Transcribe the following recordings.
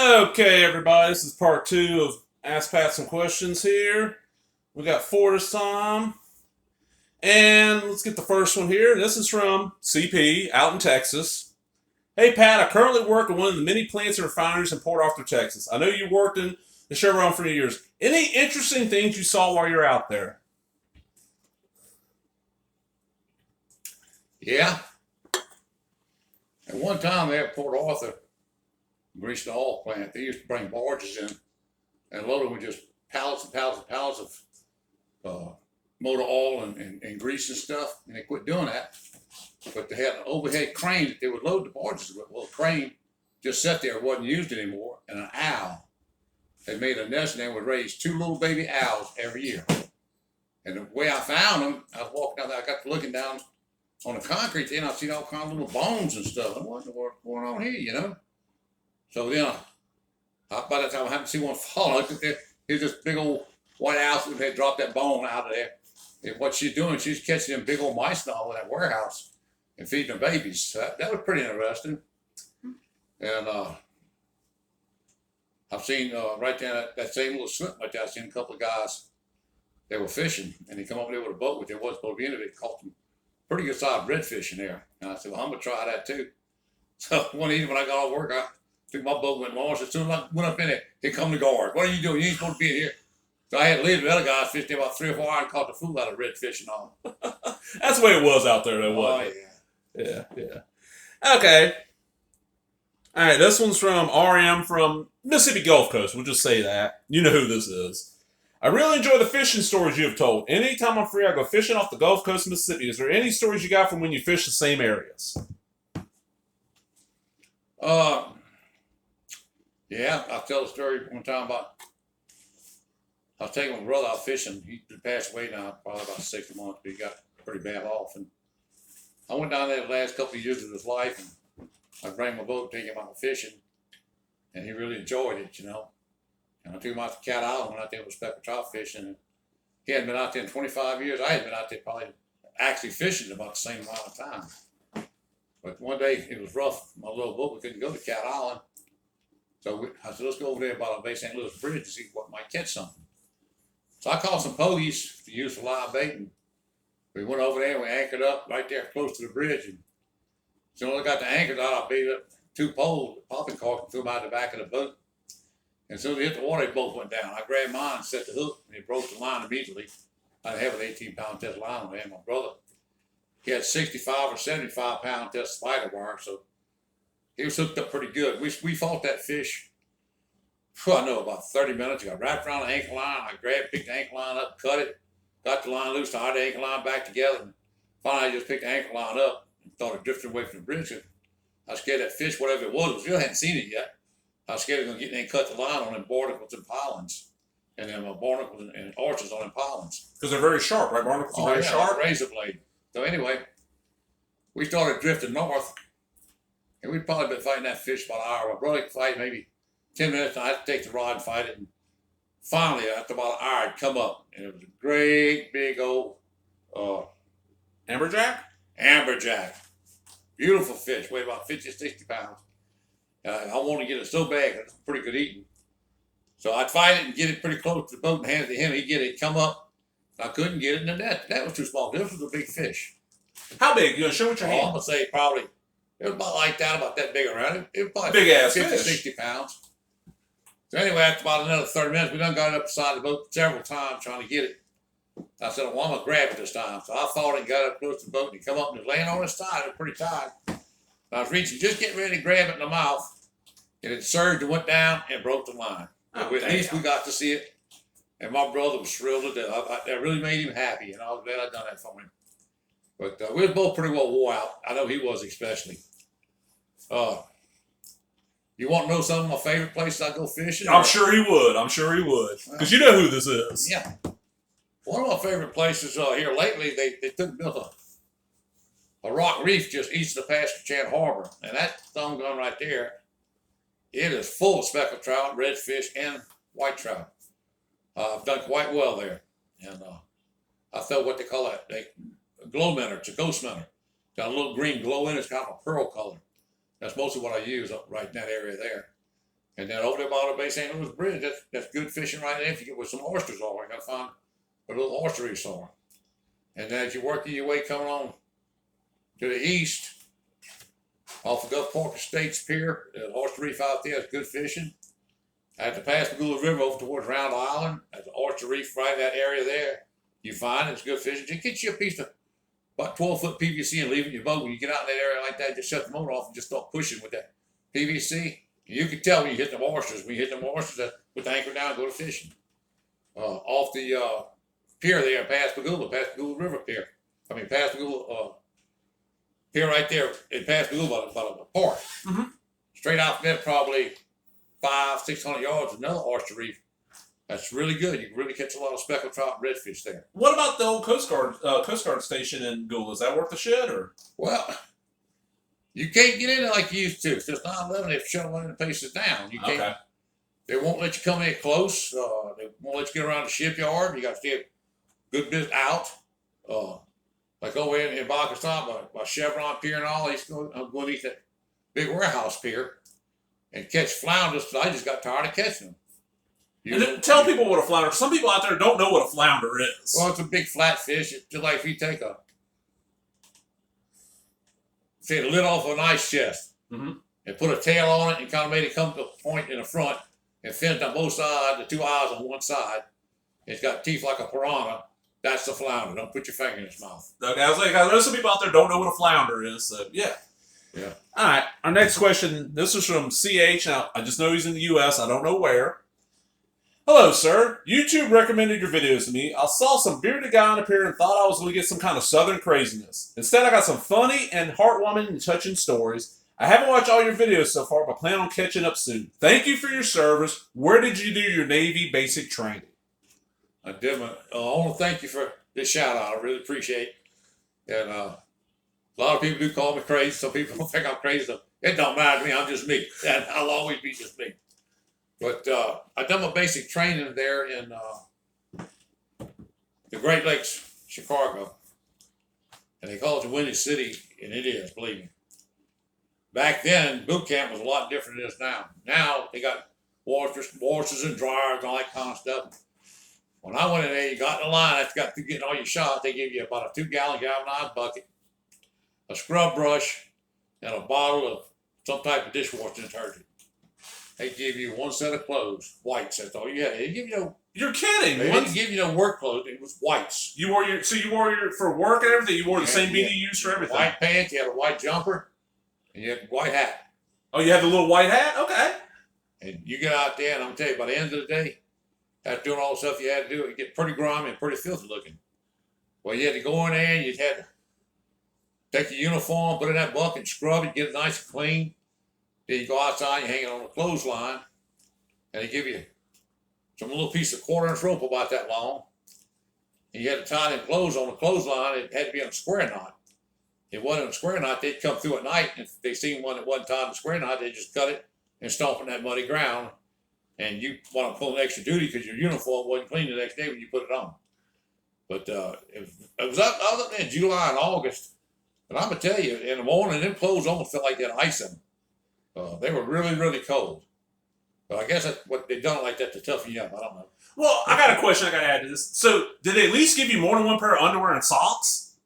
Okay, everybody, this is part two of Ask Pat Some Questions here. We got four this time. And let's get the first one here. This is from CP out in Texas. Hey, Pat, I currently work at one of the many plants and refineries in Port Arthur, Texas. I know you worked in the Chevron for years. Any interesting things you saw while you're out there? Yeah. At one time there at Port Arthur, greased the oil plant, they used to bring barges in and load them with just pallets and pallets and pallets of motor oil and grease and stuff. And they quit doing that. But they had an overhead crane that they would load the barges with. Well, the crane just sat there, wasn't used anymore. And an owl had made a nest and they would raise two little baby owls every year. And the way I found them, I was walking down there, I got to looking down on the concrete there, and I seen all kinds of little bones and stuff. I wonder what's going on here, you know? So then, by the time I happened to see one fall, I looked at there, here's this big old white owl that had dropped that bone out of there. And what she's doing, she's catching them big old mice and all in that warehouse and feeding them babies. So that was pretty interesting. And I've seen right there, that same little slip right there, I've seen a couple of guys, they were fishing, and they come over there with a boat, which they wasn't supposed to be in it. It caught them pretty good sized redfish in there. And I said, well, I'm going to try that too. So one evening when I got off work, I took my boat, went launched. As soon as I went up in there, here come the guard. What are you doing? You ain't supposed to be in here. So I had to leave the other guys fishing about 3 or 4 hours and caught the fool out of redfish and all. That's the way it was out there, though, wasn't it? Yeah. Okay. All right, this one's from RM from Mississippi Gulf Coast. We'll just say that. You know who this is. I really enjoy the fishing stories you have told. Anytime I'm free, I go fishing off the Gulf Coast of Mississippi. Is there any stories you got from when you fish the same areas? Yeah, I'll tell a story one time about, I was taking my brother out fishing. He passed away now, probably about 6 months, but he got pretty bad off. And I went down there the last couple of years of his life, and I bring my boat, take him out fishing, and he really enjoyed it, you know. And I took him out to Cat Island, went out there with speckled trout fishing. And he hadn't been out there in 25 years. I had been out there probably actually fishing about the same amount of time. But one day it was rough, my little boat, we couldn't go to Cat Island. So I said, let's go over there by the Bay St. Louis Bridge to see what might catch something. So I caught some pogies to use for live bait. And we went over there and we anchored up right there close to the bridge. And as soon as I got the anchors out, I beat up 2 poles, popping cork, and threw them out the back of the boat. And as soon as they hit the water, they both went down. I grabbed mine and set the hook, and it broke the line immediately. I have an 18-pound test line on there. My brother, he had 65 or 75-pound test spider wire, so he was hooked up pretty good. We fought that fish, I know, about 30 minutes. I got wrapped around the ankle line. I picked the ankle line up, cut it, got the line loose, tied the ankle line back together, and finally I just picked the ankle line up and started drifting away from the bridge. I was scared that fish, whatever it was, I hadn't seen it yet. I was scared it was going to get in and cut the line on them barnacles and pollards. And then barnacles and arches on them pollards. Because they're very sharp, right? Barnacles are very sharp. Like a razor blade. So anyway, we started drifting north. And we'd probably been fighting that fish about an hour. My brother could fight maybe 10 minutes. And I had to take the rod and fight it. And finally, after about an hour, it'd come up. And it was a great big old amberjack? Amberjack. Beautiful fish. Weighed about 50, 60 pounds. I wanted to get it so bad because it's pretty good eating. So I'd fight it and get it pretty close to the boat and hand it to him. He'd get it, come up. I couldn't get it, and that was too small. This was a big fish. How big? You want to show what your hand? I'm going to say probably, it was about like that, about that big around it. It was probably big ass 50, fish. 60 pounds. So anyway, after about another 30 minutes, we done got it up beside the boat several times trying to get it. I said, well, I'm going to grab it this time. So I fought it and got up close to the boat, and he come up and was laying on his side. It was pretty tight. I was reaching, just getting ready to grab it in the mouth, and it surged and went down and broke the line. Oh, at least we got to see it, and my brother was thrilled to death. That really made him happy, and I was glad I'd done that for him. But we were both pretty well wore out. I know he was especially. You want to know some of my favorite places I go fishing? I'm sure he would. Because you know who this is. Yeah. One of my favorite places here lately, they built a rock reef just east of the Pascagoula Harbor. And that thumb gun right there, it is full of speckled trout, redfish, and white trout. I've done quite well there. And I throw what they call a glow minnow. It's a ghost minnow. Got a little green glow in it. It's kind of a pearl color. That's mostly what I use up right in that area there. And then over there by the Bay St. Louis Bridge, that's good fishing right there. If you get where some oysters are, you gotta find a little oyster reefs are. And then as you're working your way coming on to the east, off of Gulfport Estates Pier, the oyster reef out there is good fishing. At the Pascagoula River over towards Round Island, at the oyster reef right in that area there, you find it's good fishing. Just get you a piece of about 12-foot PVC and leave it in your boat. When you get out in that area like that, just shut the motor off and just start pushing with that PVC. You can tell when you hit them oysters. When you hit them oysters, put the anchor down and go to fishing. Off the pier there in Pascagoula River Pier. Pascagoula pier right there in Pascagoula by the park. Mm-hmm. Straight out from there, probably 500-600 yards, another oyster reef. That's really good. You can really catch a lot of speckled trout and redfish there. What about the old Coast Guard station in Gula? Is that worth the shit, or? Well, you can't get in there like you used to. Since 9/11, they've shut one of the places down. You can't. Okay. They won't let you come in close. They won't let you get around the shipyard. You got to stay a good bit out. Like over in Pakistan, by Chevron Pier and all, I'm going to eat that big warehouse pier and catch flounders. So I just got tired of catching them. Tell people what a flounder is. Some people out there don't know what a flounder is. Well, it's a big flat fish. It's just like if you take the lid off of an ice chest and put a tail on it and kind of made it come to a point in the front and fins on both sides, the two eyes on one side. It's got teeth like a piranha. That's the flounder. Don't put your finger in its mouth. Okay, I was like, I know some people out there don't know what a flounder is, so yeah. Yeah. All right, our next question, this is from CH. Now, I just know he's in the U.S. I don't know where. Hello, sir. YouTube recommended your videos to me. I saw some bearded guy on up here and thought I was going to get some kind of southern craziness. Instead, I got some funny and heartwarming and touching stories. I haven't watched all your videos so far, but plan on catching up soon. Thank you for your service. Where did you do your Navy basic training? I want to thank you for this shout out. I really appreciate it. And a lot of people do call me crazy. Some people don't think I'm crazy. So it don't matter to me. I'm just me. And I'll always be just me. But I done my basic training there in the Great Lakes, Chicago. And they call it the Windy City, and it is, believe me. Back then, boot camp was a lot different than it is now. Now, they got washers and dryers and all that kind of stuff. When I went in there, you got in the line, after you got through getting all your shots, they give you about a 2-gallon galvanized bucket, a scrub brush, and a bottle of some type of dishwashing detergent. They give you one set of clothes, whites. That's all you had. They give you no. You're kidding. They didn't give you no work clothes. It was whites. You wore your for work and everything. You wore the same BD you used for everything. White pants. You had a white jumper, and you had a white hat. Oh, you had the little white hat. Okay. And you get out there, and I'm gonna tell you, by the end of the day, after doing all the stuff you had to do, it get pretty grimy and pretty filthy looking. Well, you had to go in there, and you had to take your uniform, put it in that bucket, scrub it, get it nice and clean. Then you go outside, you hang it on a clothesline, and they give you some little piece of 1/4-inch rope about that long. And you had to tie them clothes on the clothesline. It had to be on a square knot. If it wasn't a square knot, they'd come through at night. And if they seen one that wasn't tied in a square knot, they'd just cut it and stomp in that muddy ground. And you want to pull an extra duty because your uniform wasn't clean the next day when you put it on. But it was other than July and August. But I'm going to tell you, in the morning, them clothes almost felt like they had ice in them. They were really, really cold. But I guess that's what they done like that to toughen you up. I don't know. Well, I got a question I got to add to this. So, did they at least give you more than one pair of underwear and socks?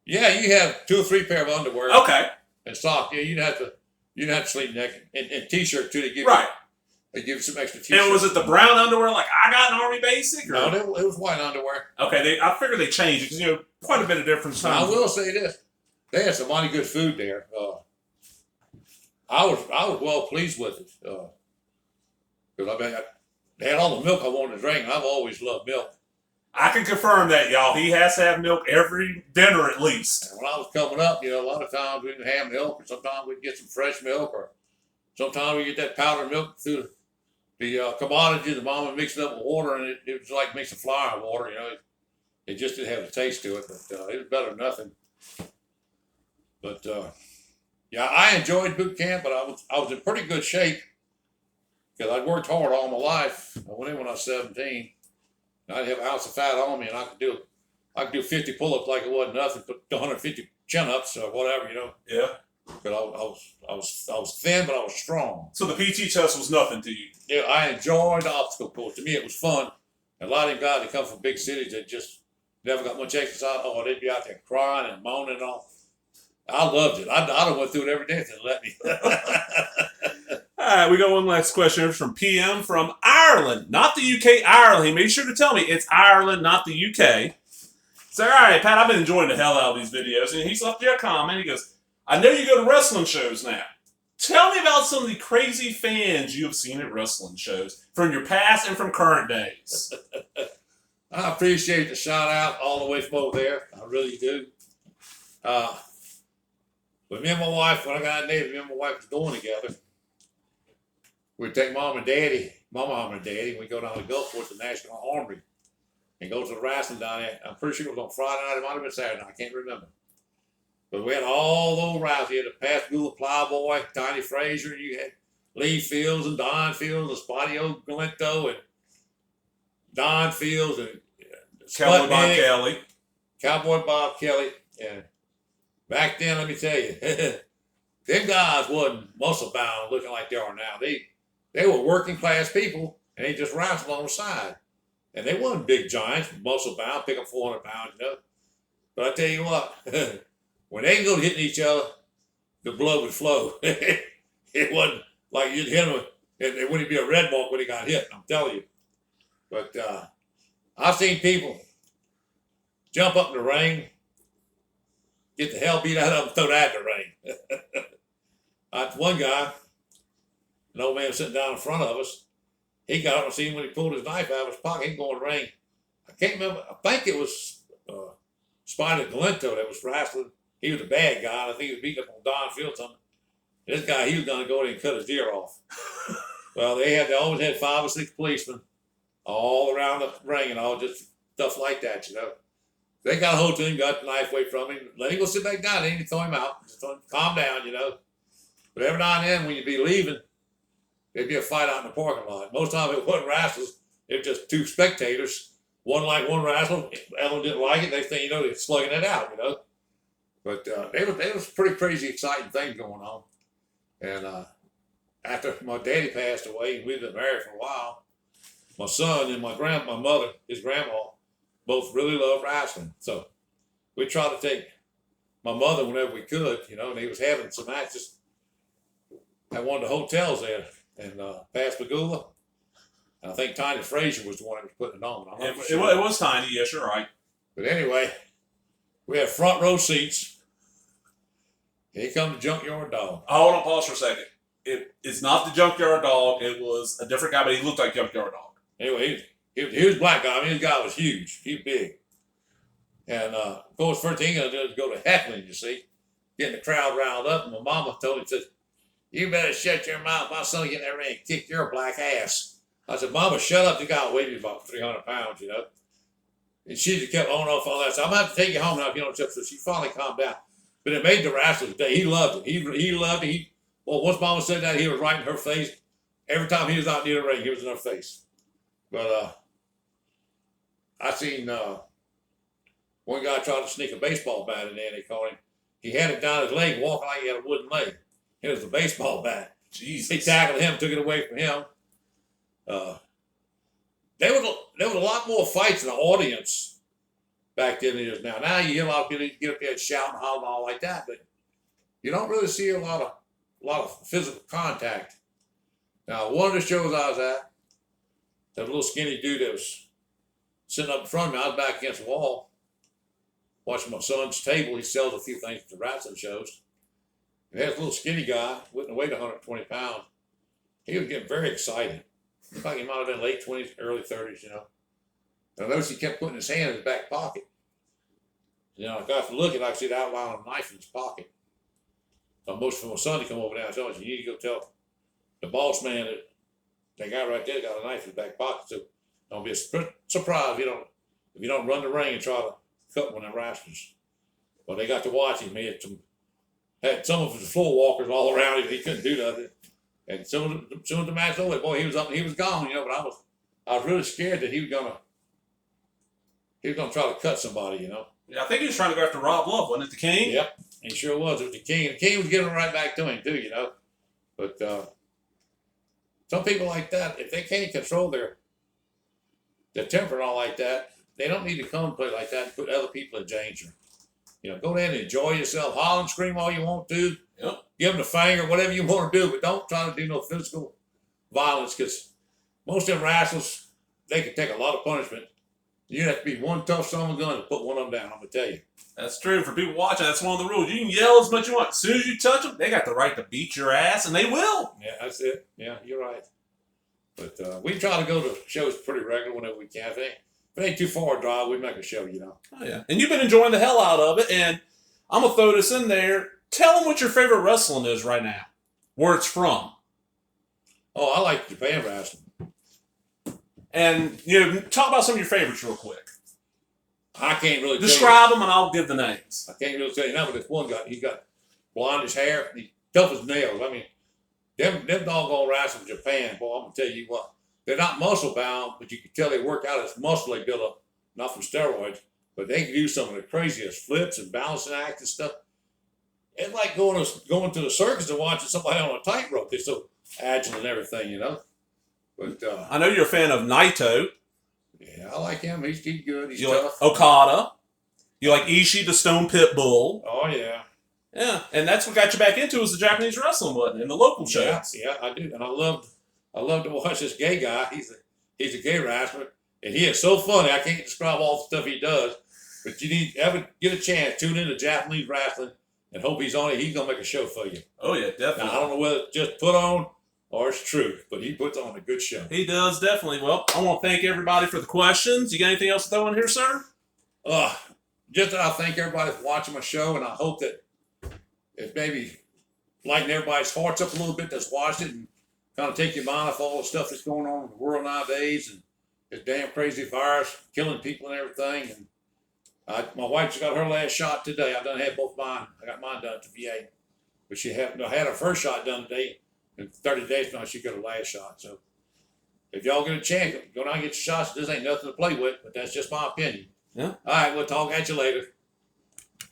Yeah, you have 2 or 3 pair of underwear. Okay. And socks. Yeah, you didn't have to sleep naked. And t-shirt too. They give right. They give you some extra t-shirts. And was it the brown underwear like I got in Army Basic? Or? No, it was white underwear. Okay, I figured they changed it because quite a bit of difference. Now, I will say this: they had some mighty good food there. I was well pleased with it because they had all the milk I wanted to drink. And I've always loved milk. I can confirm that, y'all. He has to have milk every dinner at least. And when I was coming up, a lot of times we didn't have milk, or sometimes we'd get some fresh milk, or sometimes we get that powdered milk through the commodity. The mama mixed it up with water, and it was like mixing flour and water. It just didn't have a taste to it, but it was better than nothing. But yeah, I enjoyed boot camp, but I was in pretty good shape because I'd worked hard all my life. I went in when I was 17. I'd have an ounce of fat on me, and I could do 50 pull-ups like it wasn't nothing, but 150 chin-ups or whatever, Yeah. But I was thin, but I was strong. So the PT test was nothing to you. Yeah, I enjoyed the obstacle course. To me, it was fun. And a lot of them guys that come from big cities that just never got much exercise, oh, they'd be out there crying and moaning and all. I loved it. I done went through it every day if they let me. All right, we got one last question. It's from PM from Ireland, not the UK, Ireland. He made sure to tell me it's Ireland, not the UK. So, all right, Pat, I've been enjoying the hell out of these videos. And he's left you a comment. He goes, I know you go to wrestling shows now. Tell me about some of the crazy fans you have seen at wrestling shows from your past and from current days. I appreciate the shout out all the way from over there. I really do. But me and my wife, when I got in the Navy, me and my wife was going together. We'd take mom and daddy, my mom and daddy, and we'd go down to Gulfport to the National Armory and go to the wrestling down there. I'm pretty sure it was on Friday night, it might have been Saturday night, I can't remember. But we had all those rounds. You had the Pascagoula Plowboy, Tiny Frazier, you had Lee Fields and Don Fields, and Spotty O'Glento, and Don Fields, and Cowboy Bob Kelly. Cowboy Bob Kelly. And back then, let me tell you, them guys wasn't muscle bound looking like they are now. They were working class people, and they just wrestled on the side. And they wasn't big giants, muscle bound, pick up 400 pounds, you know. But I tell you what, when they go hitting each other, the blood would flow. It wasn't like you'd hit them, and it wouldn't be a red mark when he got hit, I'm telling you. But I've seen people jump up in the ring, get the hell beat out of them, throw that in the ring. One guy, an old man was sitting down in front of us. He got up and seen when he pulled his knife out of his pocket, he go in the ring. I can't remember, I think it was Spotty O'Glento that was wrestling. He was a bad guy. I think he was beating up on Don Field something. This guy, he was going to go in and cut his ear off. Well, they always had 5 or 6 policemen all around the ring and all, just stuff like that, you know. They got a hold to him, got the knife away from him, let him go sit back down, they didn't throw him out. Just told him, calm down, you know. But every now and then, when you'd be leaving, there'd be a fight out in the parking lot. Most of the time, it wasn't wrestlers. It was just 2 spectators. One liked one wrestler, the other one didn't like it. Next thing you know, they're slugging it out, you know. But there was pretty crazy, exciting things going on. And after my daddy passed away, we'd been married for a while. My son and my mother, his grandma, both really loved wrestling. So we tried to take my mother whenever we could, you know, and he was having some matches at one of the hotels there in Pascagoula. And I think Tiny Frazier was the one that was putting it on. It was Tiny, yes, you're right. But anyway, we had front row seats. Here comes the Junkyard Dog. Hold on, pause for a second. It's not the Junkyard Dog. It was a different guy, but he looked like Junkyard Dog. Anyway, he was a black guy. I mean, this guy was huge. He was big. And of course, first thing he gonna do is go to heckling, you see, getting the crowd riled up. And my mama told him, said, "You better shut your mouth. My son will get in that ring and kick your black ass." I said, "Mama, shut up." The guy weighed about 300 pounds, you know. And she just kept on off all that. So I'm going to have to take you home now if you don't shut. So she finally calmed down. But it made the wrestler's day. He loved it. He loved it. Well, once Mama said that, he was right in her face. Every time he was out near the ring, he was in her face. But I seen one guy tried to sneak a baseball bat in there, and they called him. He had it down his leg, walking like he had a wooden leg. It was a baseball bat. Jesus. He tackled him, took it away from him. There was a lot more fights in the audience back then than there is now. Now you hear a lot of people get up there and shout and holler and all like that, but you don't really see a lot of physical contact. Now, one of the shows I was at, that little skinny dude that was sitting up in front of me, I was back against the wall, watching my son's table. He sells a few things at the wrestling shows. And there's a little skinny guy, wouldn't have weighed 120 pounds. He was getting very excited. Looked like he might have been late 20s, early 30s, you know. And I noticed he kept putting his hand in his back pocket. You know, I got to look and I could see the outline of a knife in his pocket. So I'm motioning for my son to come over there and tell him, you need to go tell the boss man that guy right there got a knife in his back pocket. So don't be surprised if you don't run the ring and try to cut one of them wrestlers. Well, they got to watch him. He had some of his floor walkers all around him. He couldn't do nothing. And soon as the match over, boy, he was up and he was gone, you know. But I was really scared that he was gonna try to cut somebody, you know. Yeah, I think he was trying to go after Rob Love, wasn't it, the King? Yep. He sure was. It was the king. The king was giving it right back to him too, you know. But some people like that, if they can't control their temper and all like that, they don't need to come play like that and put other people in danger. You know, go there and enjoy yourself, holler and scream all you want to. Yep. Give them the finger, whatever you want to do, but don't try to do no physical violence, because most of them rascals, they can take a lot of punishment. You have to be one tough son of a gun to put one of them down, I'm going to tell you. That's true. For people watching, that's one of the rules. You can yell as much as you want. As soon as you touch them, they got the right to beat your ass, and they will. Yeah, that's it. Yeah, you're right. But we try to go to shows pretty regular whenever we can. If it ain't too far a drive, we make a show, you know. Oh, yeah. And you've been enjoying the hell out of it, and I'm going to throw this in there. Tell them what your favorite wrestling is right now, where it's from. Oh, I like Japan wrestling. And, you know, talk about some of your favorites real quick. I can't really describe them, and I'll give the names. I can't really tell you now, but this one guy, he got blondish hair, and he's tough as nails. I mean, them doggone wrestlers from Japan, boy, I'm going to tell you what, they're not muscle bound, but you can tell they work out as muscle they build up, not from steroids, but they can do some of the craziest flips and balancing acts and stuff. It's like going to the circus and watching somebody on a tightrope. They're so agile and everything, you know. But I know you're a fan of Naito. Yeah, I like him. He's good. He's you tough. Like Okada. You like Ishii, the Stone Pit Bull. Oh yeah. Yeah, and that's what got you back into was the Japanese wrestling, wasn't it? And the local shows. Yeah, I do, and I love to watch this gay guy. He's a gay wrestler, and he is so funny. I can't describe all the stuff he does, but you need ever get a chance, tune into Japanese wrestling, and hope he's on it. He's gonna make a show for you. Oh yeah, definitely. Now, I don't know whether it's just put on or it's true, but he puts on a good show. He does, definitely. Well, I want to thank everybody for the questions. You got anything else to throw in here, sir? Just that I thank everybody for watching my show, and I hope that it maybe lighten everybody's hearts up a little bit that's watched it, and kind of take your mind off all the stuff that's going on in the world nowadays, and this damn crazy virus killing people and everything. And my wife just got her last shot today. I done had both mine. I got mine done at the VA, but I had her first shot done today. In 30 days now, she got her last shot. So if y'all get a chance, go down and get your shots. This ain't nothing to play with, but that's just my opinion. Yeah. All right, we'll talk at you later.